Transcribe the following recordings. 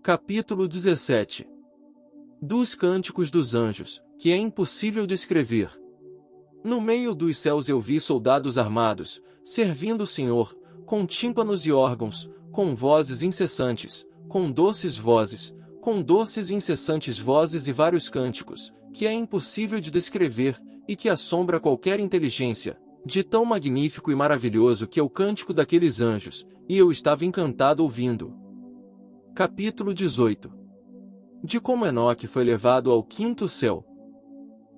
Capítulo 17. Dos Cânticos dos Anjos, que é impossível descrever. No meio dos céus eu vi soldados armados, servindo o Senhor, com tímpanos e órgãos, com vozes incessantes, com doces e incessantes vozes e vários cânticos, que é impossível de descrever, e que assombra qualquer inteligência, de tão magnífico e maravilhoso que é o cântico daqueles anjos, e eu estava encantado ouvindo. Capítulo 18. De como Enoque foi levado ao quinto céu.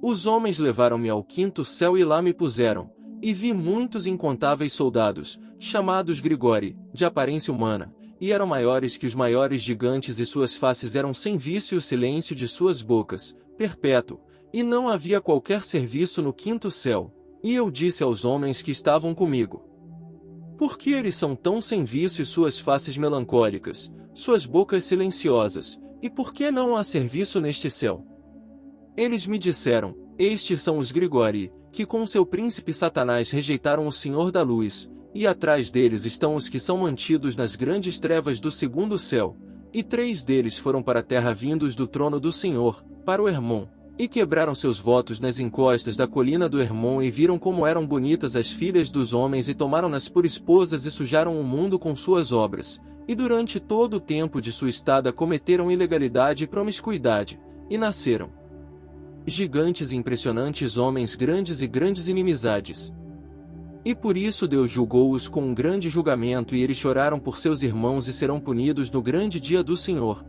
Os homens levaram-me ao quinto céu e lá me puseram, e vi muitos incontáveis soldados, chamados Grigori, de aparência humana, e eram maiores que os maiores gigantes e suas faces eram sem vício e o silêncio de suas bocas, perpétuo, e não havia qualquer serviço no quinto céu. E eu disse aos homens que estavam comigo: por que eles são tão sem vício e suas faces melancólicas, suas bocas silenciosas, e por que não há serviço neste céu? Eles me disseram: estes são os Grigori, que com seu príncipe Satanás rejeitaram o Senhor da luz, e atrás deles estão os que são mantidos nas grandes trevas do segundo céu, e 3 deles foram para a terra vindos do trono do Senhor, para o Hermon, e quebraram seus votos nas encostas da colina do Hermon e viram como eram bonitas as filhas dos homens e tomaram-nas por esposas e sujaram o mundo com suas obras, e durante todo o tempo de sua estada cometeram ilegalidade e promiscuidade, e nasceram gigantes e impressionantes homens grandes e grandes inimizades. E por isso Deus julgou-os com um grande julgamento e eles choraram por seus irmãos e serão punidos no grande dia do Senhor.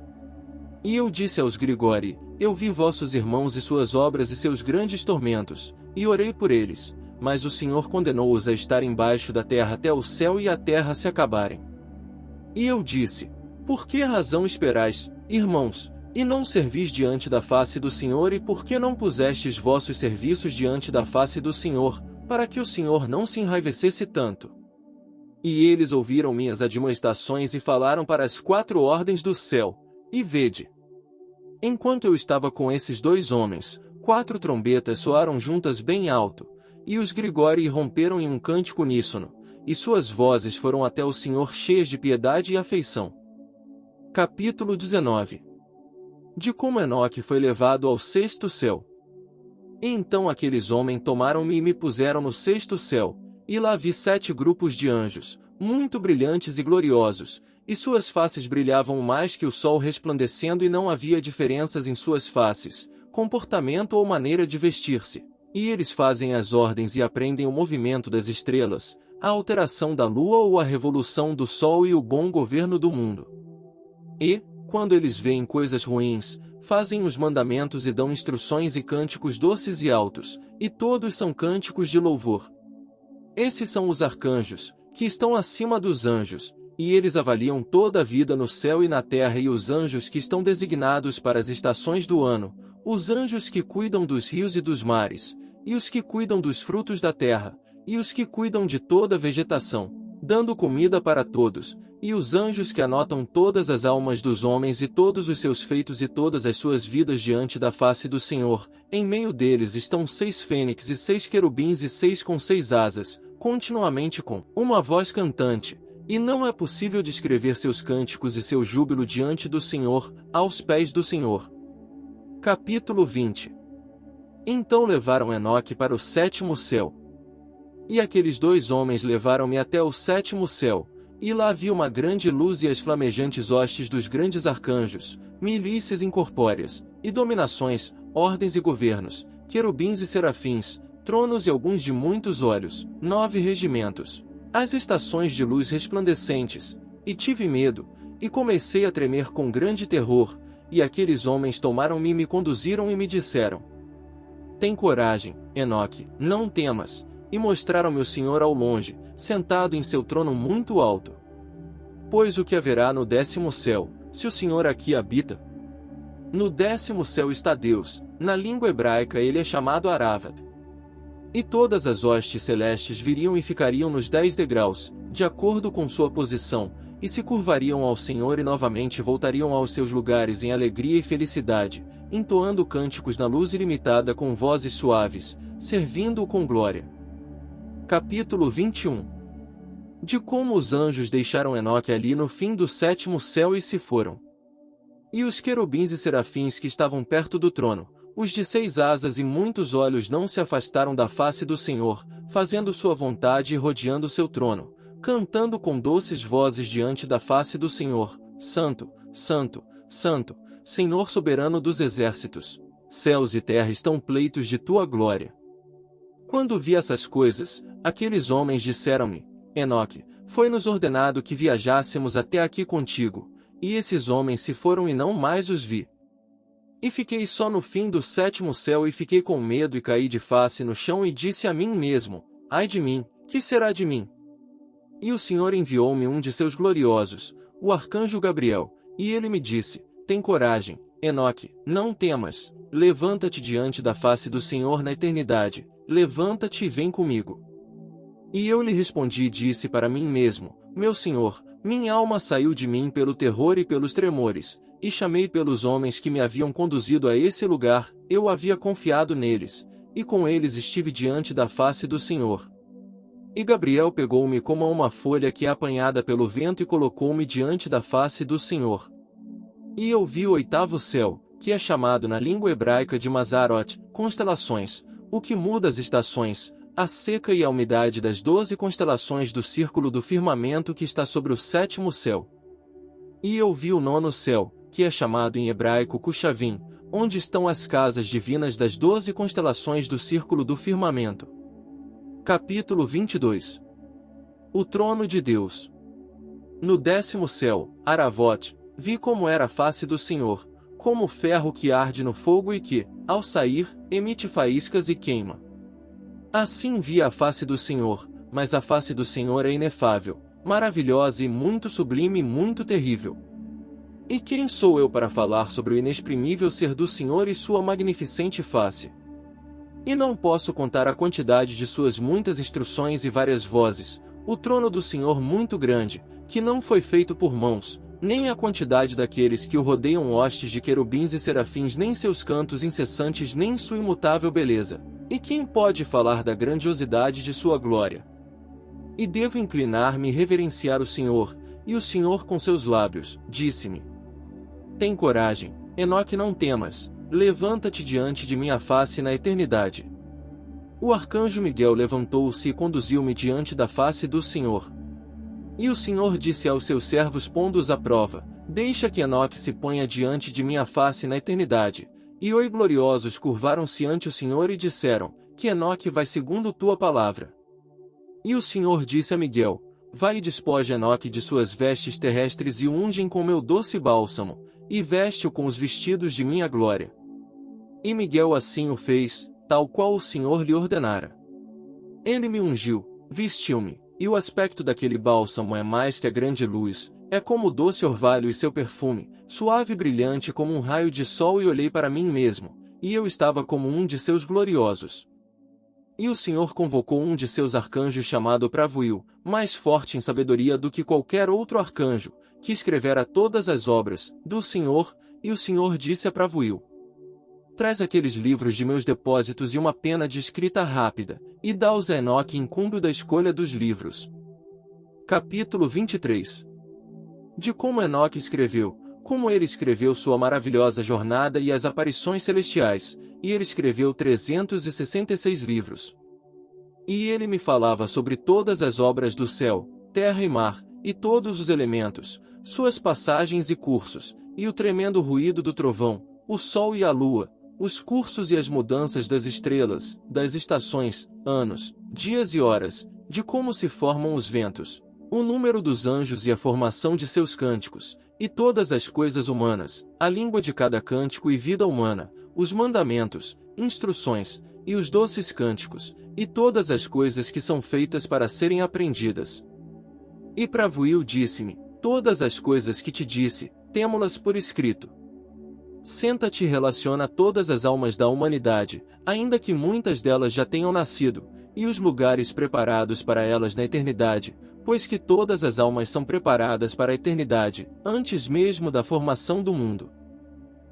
E eu disse aos Grigori: eu vi vossos irmãos e suas obras e seus grandes tormentos, e orei por eles, mas o Senhor condenou-os a estar embaixo da terra até o céu e a terra se acabarem. E eu disse: por que razão esperais, irmãos, e não servis diante da face do Senhor, e por que não pusestes vossos serviços diante da face do Senhor, para que o Senhor não se enraivecesse tanto? E eles ouviram minhas admoestações e falaram para as 4 ordens do céu, e vede. Enquanto eu estava com esses 2 homens, 4 trombetas soaram juntas bem alto, e os Grigori romperam em um cântico uníssono, e suas vozes foram até o Senhor cheias de piedade e afeição. Capítulo 19. De como Enoque foi levado ao 6º céu. E então aqueles homens tomaram-me e me puseram no 6º céu, e lá vi 7 grupos de anjos, muito brilhantes e gloriosos, e suas faces brilhavam mais que o sol resplandecendo e não havia diferenças em suas faces, comportamento ou maneira de vestir-se. E eles fazem as ordens e aprendem o movimento das estrelas, a alteração da lua ou a revolução do sol e o bom governo do mundo. E, quando eles veem coisas ruins, fazem os mandamentos e dão instruções e cânticos doces e altos, e todos são cânticos de louvor. Esses são os arcanjos, que estão acima dos anjos, e eles avaliam toda a vida no céu e na terra, e os anjos que estão designados para as estações do ano, os anjos que cuidam dos rios e dos mares, e os que cuidam dos frutos da terra, e os que cuidam de toda a vegetação, dando comida para todos, e os anjos que anotam todas as almas dos homens e todos os seus feitos e todas as suas vidas diante da face do Senhor. Em meio deles estão 6 fênix e 6 querubins e 6 com 6 asas, continuamente com uma voz cantante, e não é possível descrever seus cânticos e seu júbilo diante do Senhor, aos pés do Senhor. Capítulo 20. Então levaram Enoque para o 7º céu. E aqueles 2 homens levaram-me até o 7º céu, e lá vi uma grande luz e as flamejantes hostes dos grandes arcanjos, milícias incorpóreas, e dominações, ordens e governos, querubins e serafins, tronos e alguns de muitos olhos, 9 regimentos, as estações de luz resplandecentes, e tive medo, e comecei a tremer com grande terror, e aqueles homens tomaram-me e me conduziram e me disseram: tem coragem, Enoque, não temas, e mostraram-me o Senhor ao longe, sentado em seu trono muito alto. Pois o que haverá no 10º céu, se o Senhor aqui habita? No 10º céu está Deus, na língua hebraica ele é chamado Aravad. E todas as hostes celestes viriam e ficariam nos 10 degraus, de acordo com sua posição, e se curvariam ao Senhor e novamente voltariam aos seus lugares em alegria e felicidade, entoando cânticos na luz ilimitada com vozes suaves, servindo-o com glória. Capítulo 21. De como os anjos deixaram Enoque ali no fim do 7º céu e se foram. E os querubins e serafins que estavam perto do trono, os de 6 asas e muitos olhos, não se afastaram da face do Senhor, fazendo sua vontade e rodeando seu trono, cantando com doces vozes diante da face do Senhor: Santo, Santo, Santo, Senhor soberano dos exércitos. Céus e terra estão pleitos de tua glória. Quando vi essas coisas, aqueles homens disseram-me: Enoque, foi-nos ordenado que viajássemos até aqui contigo, e esses homens se foram e não mais os vi. E fiquei só no fim do 7º céu e fiquei com medo e caí de face no chão e disse a mim mesmo: Ai de mim, que será de mim? E o Senhor enviou-me um de seus gloriosos, o arcanjo Gabriel, e ele me disse: Tem coragem, Enoque, não temas, levanta-te diante da face do Senhor na eternidade, levanta-te e vem comigo. E eu lhe respondi e disse para mim mesmo: Meu Senhor, minha alma saiu de mim pelo terror e pelos tremores, e chamei pelos homens que me haviam conduzido a esse lugar, eu havia confiado neles, e com eles estive diante da face do Senhor. E Gabriel pegou-me como a uma folha que é apanhada pelo vento e colocou-me diante da face do Senhor. E eu vi o 8º céu, que é chamado na língua hebraica de Mazarot, constelações, o que muda as estações, a seca e a umidade das 12 constelações do círculo do firmamento que está sobre o 7º céu. E eu vi o 9º céu, que é chamado em hebraico Cushavim, onde estão as casas divinas das 12 constelações do círculo do firmamento. Capítulo 22. O trono de Deus. No 10º céu, Aravote, vi como era a face do Senhor, como o ferro que arde no fogo e que, ao sair, emite faíscas e queima. Assim vi a face do Senhor, mas a face do Senhor é inefável, maravilhosa e muito sublime e muito terrível. E quem sou eu para falar sobre o inexprimível ser do Senhor e sua magnificente face? E não posso contar a quantidade de suas muitas instruções e várias vozes, o trono do Senhor muito grande, que não foi feito por mãos, nem a quantidade daqueles que o rodeiam, hostes de querubins e serafins, nem seus cantos incessantes, nem sua imutável beleza. E quem pode falar da grandiosidade de sua glória? E devo inclinar-me e reverenciar o Senhor, e o Senhor com seus lábios, disse-me: Tem coragem, Enoque, não temas, levanta-te diante de minha face na eternidade. O arcanjo Miguel levantou-se e conduziu-me diante da face do Senhor. E o Senhor disse aos seus servos, pondo-os à prova: Deixa que Enoque se ponha diante de minha face na eternidade. E os gloriosos curvaram-se ante o Senhor e disseram: Que Enoque vai segundo tua palavra. E o Senhor disse a Miguel: Vai e despoja Enoque de suas vestes terrestres e o ungem com meu doce bálsamo, e veste-o com os vestidos de minha glória. E Miguel assim o fez, tal qual o Senhor lhe ordenara. Ele me ungiu, vestiu-me, e o aspecto daquele bálsamo é mais que a grande luz, é como o doce orvalho e seu perfume, suave e brilhante como um raio de sol. E olhei para mim mesmo, e eu estava como um de seus gloriosos. E o Senhor convocou um de seus arcanjos chamado Pravuil, mais forte em sabedoria do que qualquer outro arcanjo, que escrevera todas as obras do Senhor, e o Senhor disse a Pravuil: Traz aqueles livros de meus depósitos e uma pena de escrita rápida, e dá-os a Enoque em cúmbio da escolha dos livros. Capítulo 23. De como Enoque escreveu, como ele escreveu sua maravilhosa jornada e as aparições celestiais, e ele escreveu 366 livros. E ele me falava sobre todas as obras do céu, terra e mar, e todos os elementos, suas passagens e cursos, e o tremendo ruído do trovão, o sol e a lua, os cursos e as mudanças das estrelas, das estações, anos, dias e horas, de como se formam os ventos, o número dos anjos e a formação de seus cânticos, e todas as coisas humanas, a língua de cada cântico e vida humana, os mandamentos, instruções, e os doces cânticos, e todas as coisas que são feitas para serem aprendidas. E Pravuil disse-me: Todas as coisas que te disse, temo-las por escrito. Senta-te e relaciona todas as almas da humanidade, ainda que muitas delas já tenham nascido, e os lugares preparados para elas na eternidade, pois que todas as almas são preparadas para a eternidade, antes mesmo da formação do mundo.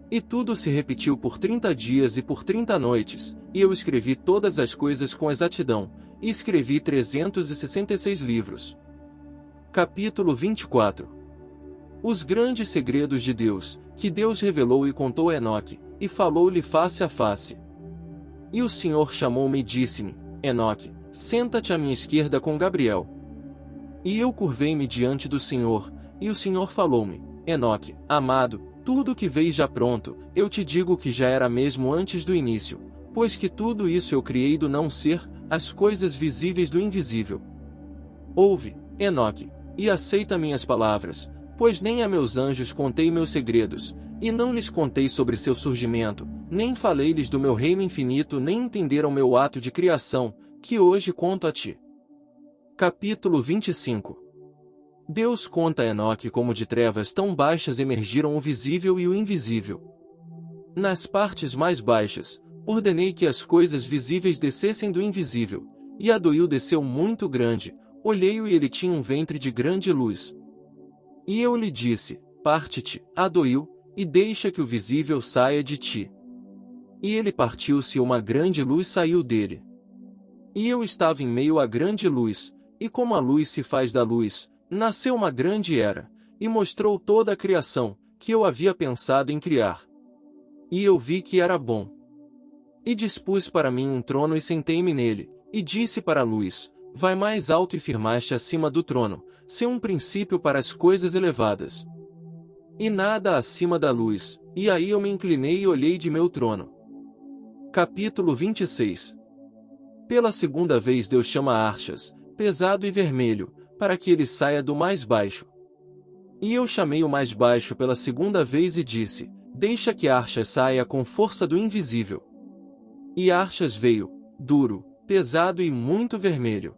E tudo se repetiu por 30 dias e por 30 noites, e eu escrevi todas as coisas com exatidão, e escrevi 366 livros. Capítulo 24. Os grandes segredos de Deus, que Deus revelou e contou a Enoque, e falou-lhe face a face. E o Senhor chamou-me e disse-me: Enoque, senta-te à minha esquerda com Gabriel. E eu curvei-me diante do Senhor, e o Senhor falou-me: Enoque, amado, tudo o que vês já pronto, eu te digo que já era mesmo antes do início, pois que tudo isso eu criei do não ser, as coisas visíveis do invisível. Ouve, Enoque, e aceita minhas palavras, pois nem a meus anjos contei meus segredos, e não lhes contei sobre seu surgimento, nem falei-lhes do meu reino infinito, nem entenderam meu ato de criação, que hoje conto a ti. Capítulo 25. Deus conta a Enoque como de trevas tão baixas emergiram o visível e o invisível. Nas partes mais baixas, ordenei que as coisas visíveis descessem do invisível, e Adoil desceu muito grande, olhei-o e ele tinha um ventre de grande luz. E eu lhe disse: parte-te, Adoil, e deixa que o visível saia de ti. E ele partiu-se e uma grande luz saiu dele. E eu estava em meio à grande luz, e como a luz se faz da luz, nasceu uma grande era, e mostrou toda a criação, que eu havia pensado em criar. E eu vi que era bom. E dispus para mim um trono e sentei-me nele, e disse para a luz: vai mais alto e firmaste acima do trono, ser um princípio para as coisas elevadas. E nada acima da luz, e aí eu me inclinei e olhei de meu trono. Capítulo 26. Pela segunda vez Deus chama Arxas, pesado e vermelho, para que ele saia do mais baixo. E eu chamei o mais baixo pela segunda vez e disse: deixa que Arxas saia com força do invisível. E Arxas veio, duro, pesado e muito vermelho.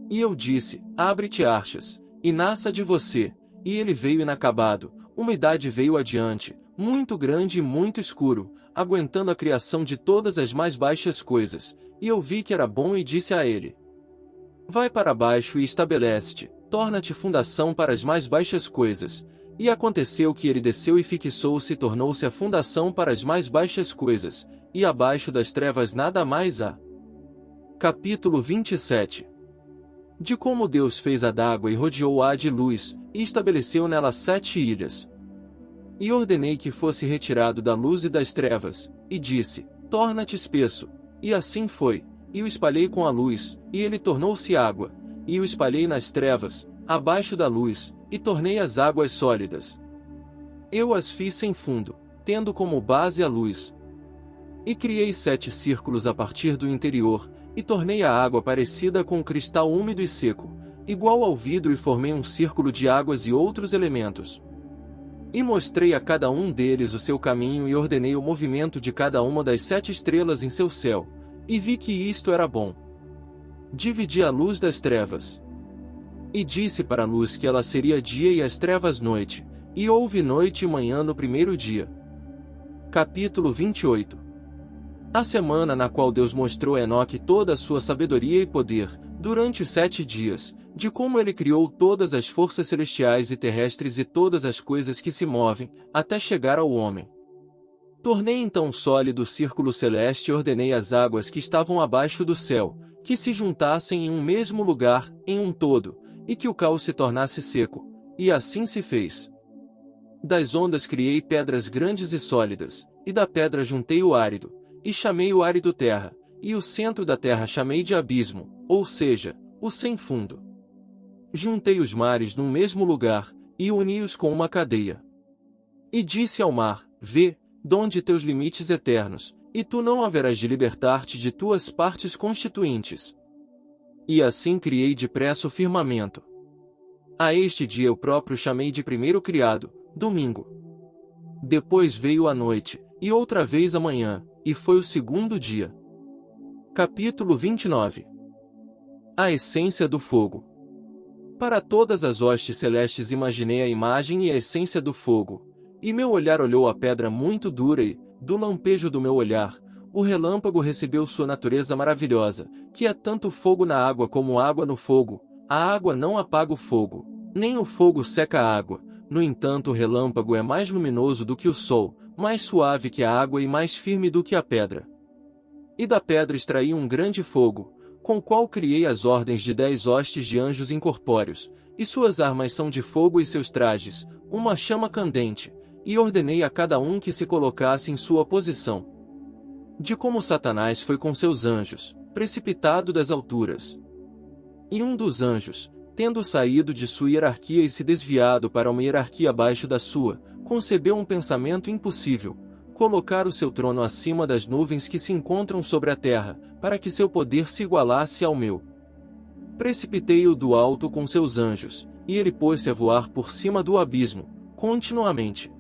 E eu disse: abre-te, Arxas, e nasça de você. E ele veio inacabado, umidade veio adiante, muito grande e muito escuro, aguentando a criação de todas as mais baixas coisas. E eu vi que era bom e disse a ele: vai para baixo e estabelece-te, torna-te fundação para as mais baixas coisas. E aconteceu que ele desceu e fixou-se e tornou-se a fundação para as mais baixas coisas, e abaixo das trevas nada mais há. Capítulo 27. De como Deus fez a d'água e rodeou-a de luz, e estabeleceu nela 7 ilhas. E ordenei que fosse retirado da luz e das trevas, e disse: torna-te espesso. E assim foi, e o espalhei com a luz, e ele tornou-se água, e o espalhei nas trevas, abaixo da luz, e tornei as águas sólidas. Eu as fiz sem fundo, tendo como base a luz. E criei 7 círculos a partir do interior, e tornei a água parecida com um cristal úmido e seco, igual ao vidro, e formei um círculo de águas e outros elementos. E mostrei a cada um deles o seu caminho e ordenei o movimento de cada uma das 7 estrelas em seu céu, e vi que isto era bom. Dividi a luz das trevas. E disse para a luz que ela seria dia e as trevas noite, e houve noite e manhã no primeiro dia. Capítulo 28. A semana na qual Deus mostrou a Enoque toda a sua sabedoria e poder, durante os 7 dias, de como ele criou todas as forças celestiais e terrestres e todas as coisas que se movem, até chegar ao homem. Tornei então sólido o círculo celeste e ordenei as águas que estavam abaixo do céu, que se juntassem em um mesmo lugar, em um todo, e que o caos se tornasse seco, e assim se fez. Das ondas criei pedras grandes e sólidas, e da pedra juntei o árido, e chamei o árido terra, e o centro da terra chamei de abismo, ou seja, o sem fundo. Juntei os mares num mesmo lugar, e uni-os com uma cadeia. E disse ao mar: vê, donde teus limites eternos, e tu não haverás de libertar-te de tuas partes constituintes. E assim criei depressa o firmamento. A este dia eu próprio chamei de primeiro criado, domingo. Depois veio a noite, e outra vez a manhã, e foi o segundo dia. Capítulo 29. A essência do fogo. Para todas as hostes celestes imaginei a imagem e a essência do fogo, e meu olhar olhou a pedra muito dura e, do lampejo do meu olhar, o relâmpago recebeu sua natureza maravilhosa, que é tanto fogo na água como água no fogo. A água não apaga o fogo, nem o fogo seca a água. No entanto, o relâmpago é mais luminoso do que o sol, mais suave que a água e mais firme do que a pedra. E da pedra extraí um grande fogo, com o qual criei as ordens de 10 hostes de anjos incorpóreos, e suas armas são de fogo e seus trajes, uma chama candente, e ordenei a cada um que se colocasse em sua posição. De como Satanás foi com seus anjos, precipitado das alturas. E um dos anjos, tendo saído de sua hierarquia e se desviado para uma hierarquia abaixo da sua, concebeu um pensamento impossível: colocar o seu trono acima das nuvens que se encontram sobre a terra, para que seu poder se igualasse ao meu. Precipitei-o do alto com seus anjos, e ele pôs-se a voar por cima do abismo, continuamente,